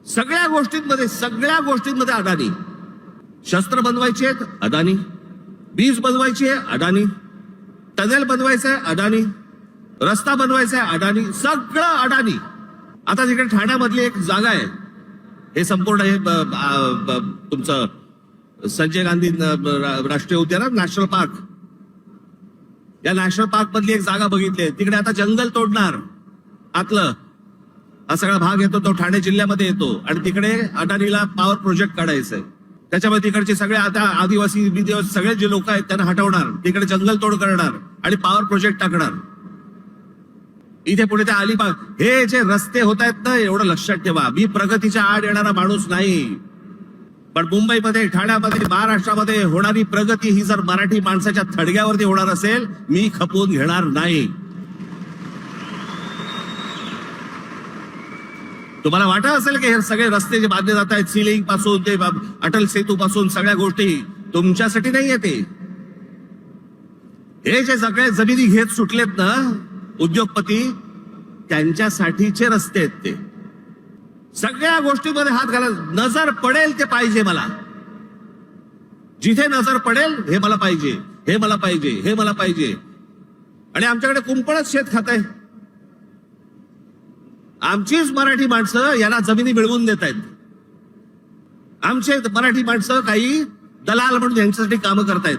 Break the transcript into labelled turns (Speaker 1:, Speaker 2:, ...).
Speaker 1: सगळ्या गोष्टींमध्ये अदानी. शस्त्र बनवायचे आहेत अदानी, बीज बनवायची आहे अदानी, टनेल बनवायचं आहे अदानी, रस्ता बनवायचा आहे अदानी, सगळं अदानी. आता तिकडे ठाण्यामधली एक जागा आहे, हे संपूर्ण हे तुमचं संजय गांधी राष्ट्रीय उद्यान, नॅशनल पार्क. या नॅशनल पार्क मधली एक जागा बघितली, तिकडे आता जंगल तोडणार. आतलं हा सगळा भाग येतो तो ठाणे जिल्ह्यामध्ये येतो आणि तिकडे अदानीला पॉवर प्रोजेक्ट काढायचंय. त्याच्यामुळे तिकडचे सगळे आता आदिवासी सगळे जे लोक आहेत त्यांना हटवणार, तिकडे जंगल तोड करणार आणि पॉवर प्रोजेक्ट टाकणार. इथे पुढे ते अलिबाग, हे जे रस्ते होत आहेत ना, एवढं लक्षात ठेवा, मी प्रगतीच्या आड येणारा माणूस नाही, पण मुंबईमध्ये, ठाण्यामध्ये, महाराष्ट्रामध्ये होणारी प्रगती ही जर मराठी माणसाच्या थडग्यावरती होणार असेल, मी खपवून घेणार नाही. तुम्हाला वाटत असेल की हे सगळे रस्ते जे बांधले जात आहेत, सिलिंग पासून ते अटल सेतू पासून सगळ्या गोष्टी तुमच्यासाठी नाही येते. हे जे सगळे जमिनी घेत सुटलेत ना उद्योगपती, त्यांच्यासाठीचे रस्ते आहेत ते. सगळ्या गोष्टींमध्ये हात घाला. नजर पडेल ते पाहिजे मला, जिथे नजर पडेल हे मला पाहिजे, हे मला पाहिजे, हे मला पाहिजे. आणि आमच्याकडे कुंपणच शेत खात आहे. आमचीच मराठी माणसं यांना जमिनी मिळवून देत आहेत. आमचे मराठी माणसं काही दलाल म्हणून यांच्यासाठी कामं करतायत.